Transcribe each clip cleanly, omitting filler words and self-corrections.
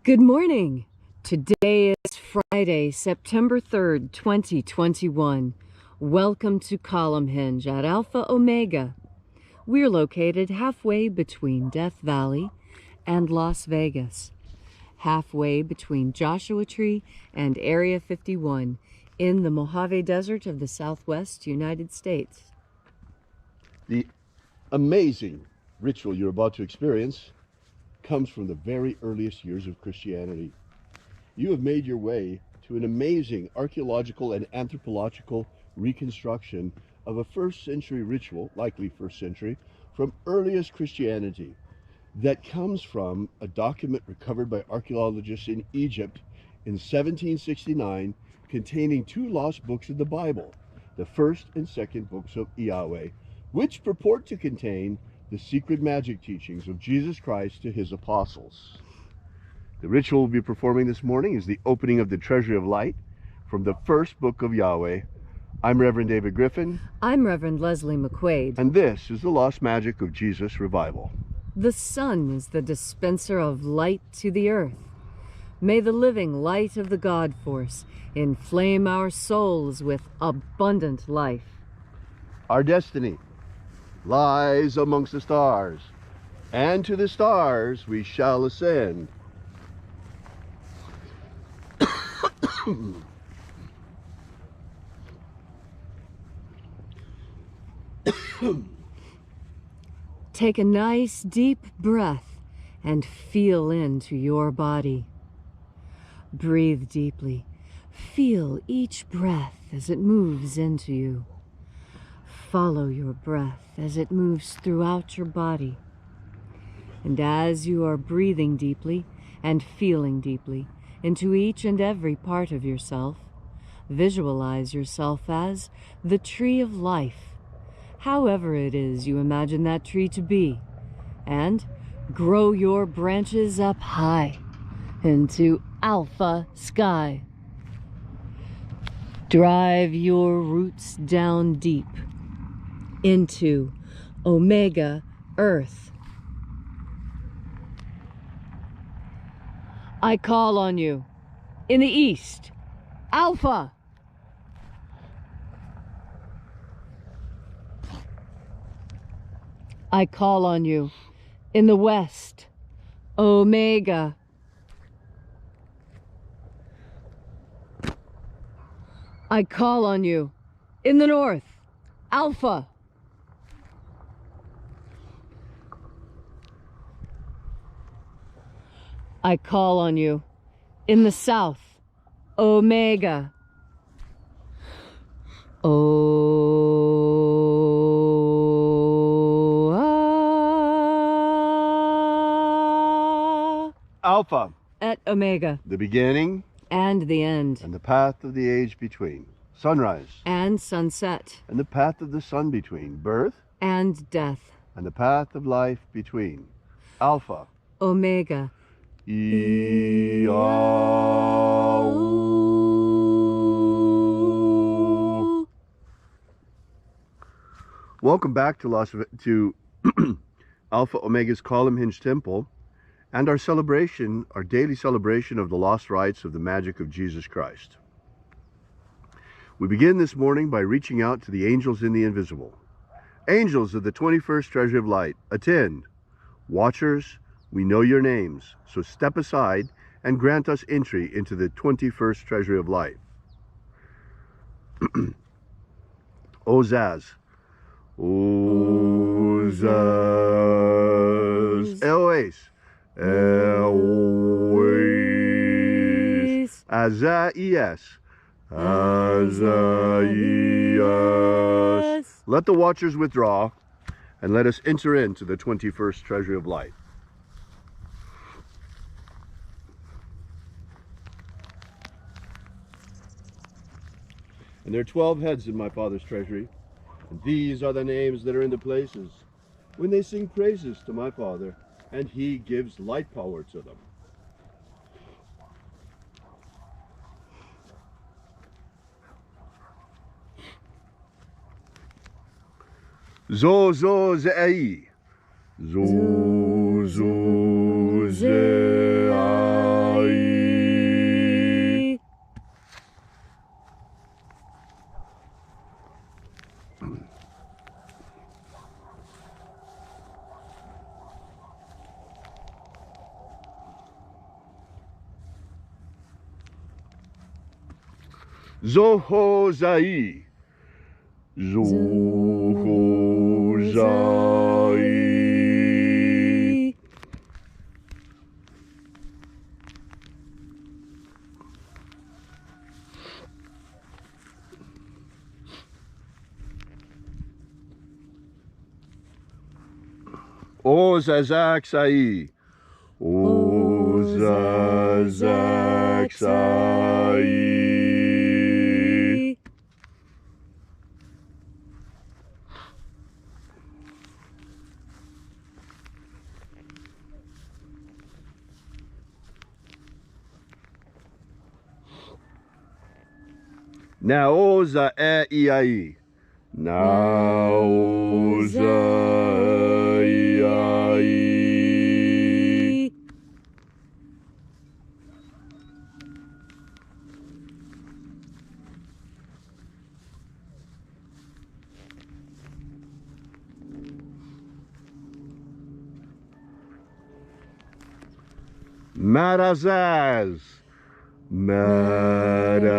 Good morning. Today is Friday, September 3rd, 2021. Welcome to Columnhenge at Alpha Ωmega. We're located halfway between Death Valley and Las Vegas, halfway between Joshua Tree and Area 51 in the Mojave Desert of the Southwest United States. The amazing ritual you're about to experience comes from the very earliest years of Christianity. You have made your way to an amazing archaeological and anthropological reconstruction of a first century ritual, likely first century, from earliest Christianity that comes from a document recovered by archaeologists in Egypt in 1769 containing two lost books of the Bible, the first and second books of Yahweh, which purport to contain the secret magic teachings of Jesus Christ to his apostles. The ritual we'll be performing this morning is the opening of the Treasury of Light from the first book of Yahweh. I'm Reverend David Griffin. I'm Reverend Leslie McQuade. And this is the Lost Magic of Jesus Revival. The sun is the dispenser of light to the earth. May the living light of the God Force inflame our souls with abundant life. Our destiny lies amongst the stars, and to the stars we shall ascend. Take a nice deep breath and feel into your body. Breathe deeply. Feel each breath as it moves into you. Follow your breath as it moves throughout your body. And as you are breathing deeply and feeling deeply into each and every part of yourself, visualize yourself as the tree of life, however it is you imagine that tree to be, and grow your branches up high into alpha sky. Drive your roots down deep into Omega Earth. I call on you in the east, Alpha. I call on you in the west, Omega. I call on you in the north, Alpha. I call on you in the south, Omega. Alpha, at Omega, the beginning and the end, and the path of the age between. Sunrise and sunset, and the path of the sun between. Birth and death, and the path of life between. Alpha, Omega. Welcome back to Alpha Omega's Columnhenge Temple and our celebration, our daily celebration of the lost rites of the magic of Jesus Christ. We begin this morning by reaching out to the angels in the invisible. Angels of the 21st Treasury of Light, attend. Watchers, we know your names, so step aside and grant us entry into the 21st Treasury of Light. Ozaz. Ozaz. Eloes. Eloes. Azaias. Azaias. Let the watchers withdraw and let us enter into the 21st Treasury of Light. And there are 12 heads in my Father's treasury, and these are the names that are in the places when they sing praises to my Father, and he gives light power to them. Zo zo ze'i. Zo zo ze'i. Zohozai. Zohozai. Ozazaksai. Ozazaksai. Naoza iai. Naoza iai. Marazaz. Marazaz.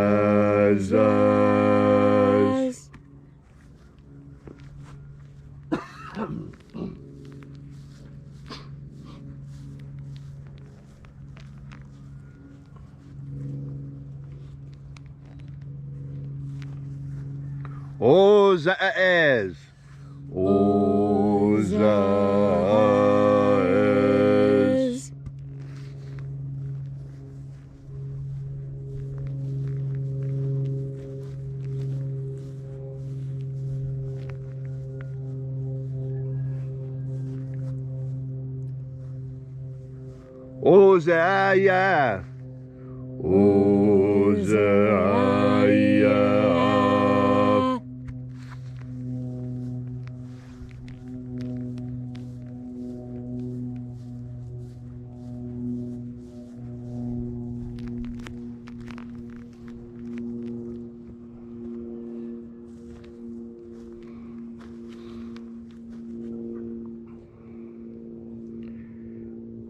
Ozaez. Ozaez. Ozaia. Ozaia.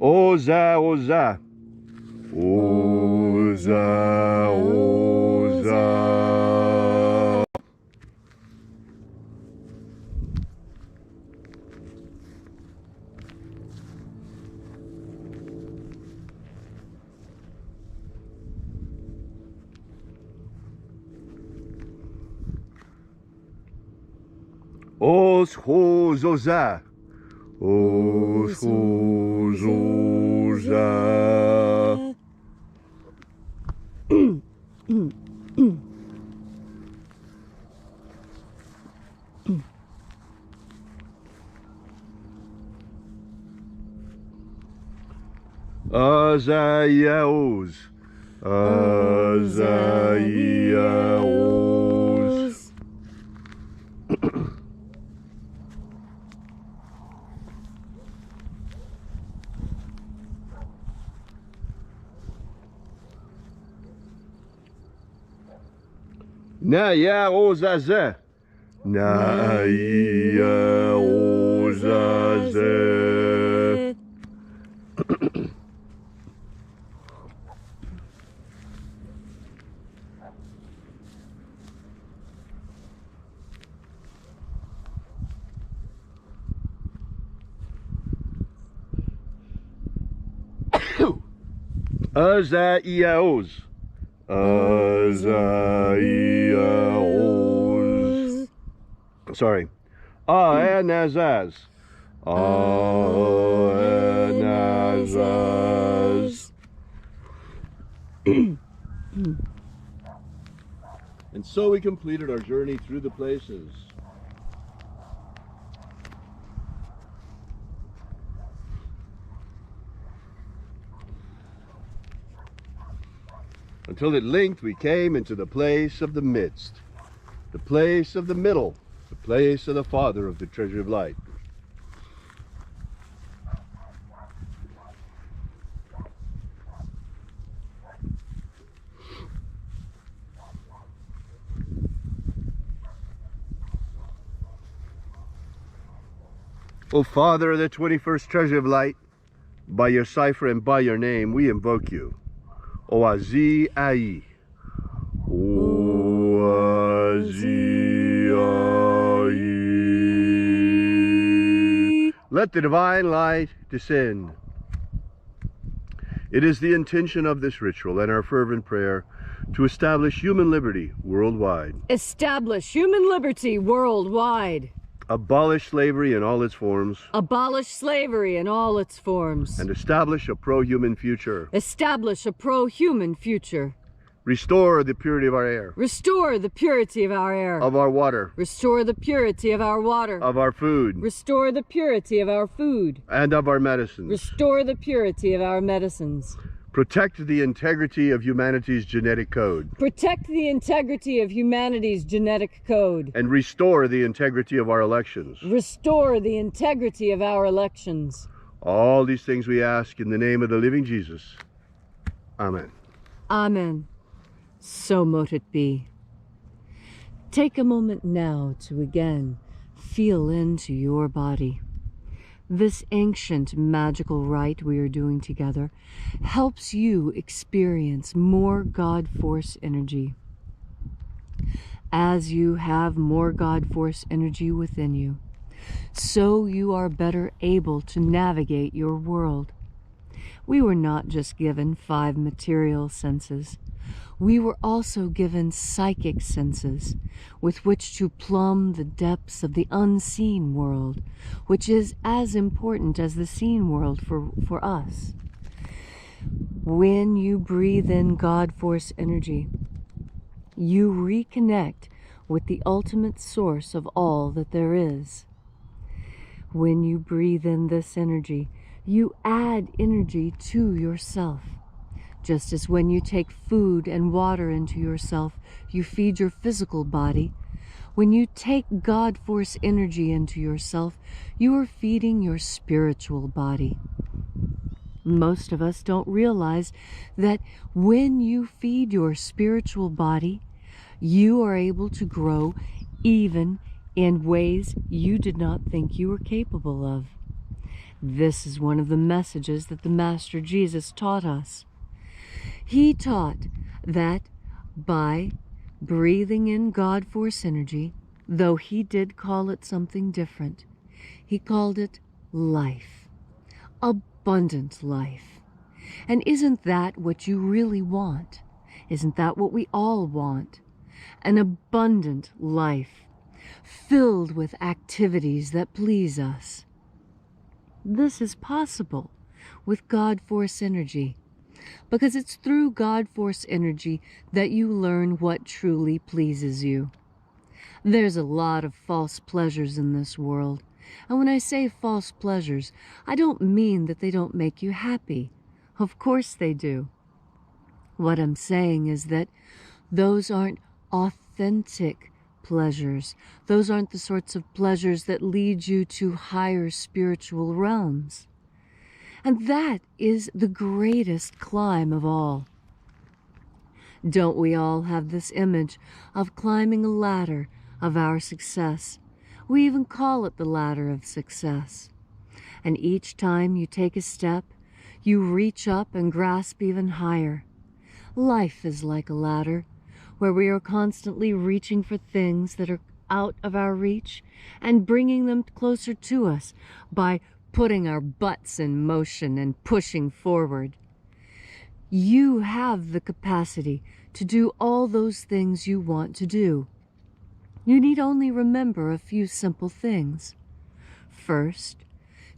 Oza, oza. Oza, oza. Os, hos, oza. Os, hos, oza. Azaiaos. Azaiaos. Naiaozaze. Naiaozaze. Azaiaos. Azaiaos. Sorry. Anazaz. Anazaz. And so we completed our journey through the places. Until at length we came into the place of the midst, the place of the middle, the place of the Father of the Treasury of Light. O Father of the 21st Treasury of Light, by your cipher and by your name, we invoke you. Oazi Ai. Oazi Ai. Let the divine light descend. It is the intention of this ritual and our fervent prayer to establish human liberty worldwide. Establish human liberty worldwide. Abolish slavery in all its forms. Abolish slavery in all its forms. And establish a pro-human future. Establish a pro-human future. Restore the purity of our air. Restore the purity of our air. Of our water. Restore the purity of our water. Of our food. Restore the purity of our food. And of our medicines. Restore the purity of our medicines. Protect the integrity of humanity's genetic code. Protect the integrity of humanity's genetic code. And restore the integrity of our elections. Restore the integrity of our elections. All these things we ask in the name of the living Jesus. Amen. Amen. So mote it be. Take a moment now to again feel into your body. This ancient magical rite we are doing together helps you experience more God Force energy. As you have more God Force energy within you, so you are better able to navigate your world. We were not just given 5 material senses. We were also given psychic senses with which to plumb the depths of the unseen world, which is as important as the seen world for us. When you breathe in God Force energy, you reconnect with the ultimate source of all that there is. When you breathe in this energy, you add energy to yourself. Just as when you take food and water into yourself, you feed your physical body. When you take God Force energy into yourself, you are feeding your spiritual body. Most of us don't realize that when you feed your spiritual body, you are able to grow even in ways you did not think you were capable of. This is one of the messages that the Master Jesus taught us. He taught that by breathing in God Force energy, though he did call it something different, he called it life, abundant life. And isn't that what you really want? Isn't that what we all want? An abundant life, filled with activities that please us. This is possible with God Force energy, because it's through God Force energy that you learn what truly pleases you. There's a lot of false pleasures in this world, and when I say false pleasures, I don't mean that they don't make you happy. Of course they do. What I'm saying is that those aren't authentic pleasures. Those aren't the sorts of pleasures that lead you to higher spiritual realms. And that is the greatest climb of all. Don't we all have this image of climbing a ladder of our success? We even call it the ladder of success. And each time you take a step, you reach up and grasp even higher. Life is like a ladder, where we are constantly reaching for things that are out of our reach and bringing them closer to us by putting our butts in motion and pushing forward. You have the capacity to do all those things you want to do. You need only remember a few simple things. First,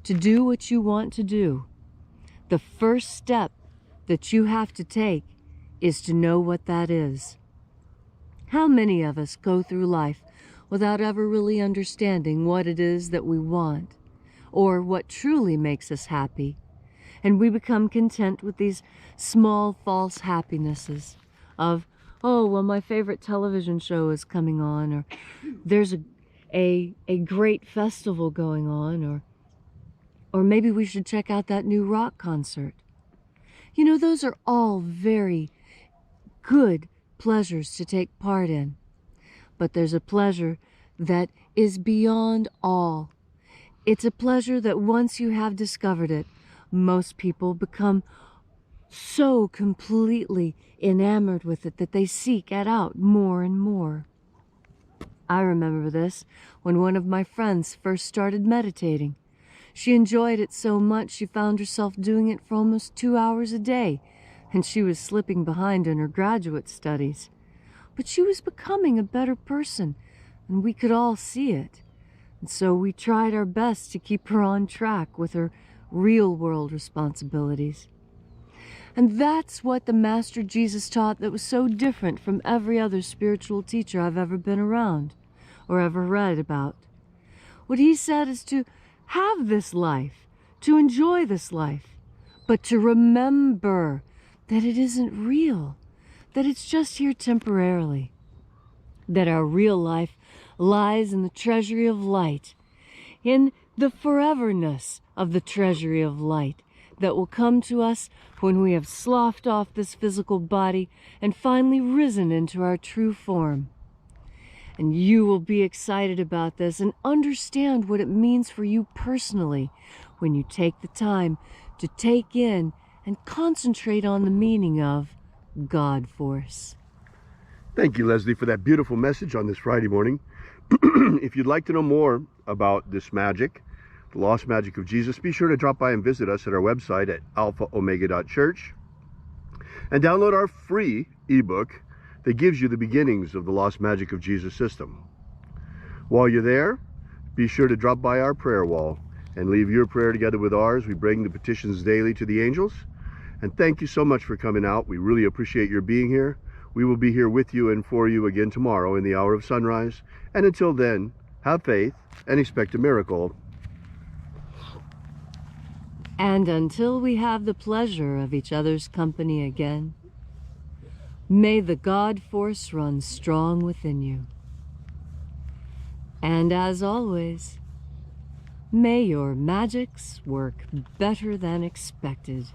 to do what you want to do, the first step that you have to take is to know what that is. How many of us go through life without ever really understanding what it is that we want, or what truly makes us happy, and we become content with these small false happinesses of, oh, well, my favorite television show is coming on, or there's a great festival going on, or maybe we should check out that new rock concert. You know, those are all very good pleasures to take part in. But there's a pleasure that is beyond all. It's a pleasure that once you have discovered it, most people become so completely enamored with it that they seek it out more and more. I remember this when one of my friends first started meditating. She enjoyed it so much she found herself doing it for almost 2 hours a day, and she was slipping behind in her graduate studies. But she was becoming a better person, and we could all see it. And so we tried our best to keep her on track with her real-world responsibilities. And that's what the Master Jesus taught that was so different from every other spiritual teacher I've ever been around or ever read about. What he said is to have this life, to enjoy this life, but to remember that it isn't real, that it's just here temporarily, that our real life lies in the Treasury of Light, in the foreverness of the Treasury of Light that will come to us when we have sloughed off this physical body and finally risen into our true form. And you will be excited about this and understand what it means for you personally when you take the time to take in and concentrate on the meaning of God Force. Thank you, Leslie, for that beautiful message on this Friday morning. If you'd like to know more about this magic, the lost magic of Jesus, be sure to drop by and visit us at our website at alphaomega.church and download our free ebook that gives you the beginnings of the lost magic of Jesus system. While you're there, be sure to drop by our prayer wall and leave your prayer together with ours. We bring the petitions daily to the angels. And thank you so much for coming out. We really appreciate your being here. We will be here with you and for you again tomorrow in the hour of sunrise. And until then, have faith and expect a miracle. And until we have the pleasure of each other's company again, may the God Force run strong within you. And as always, may your magics work better than expected.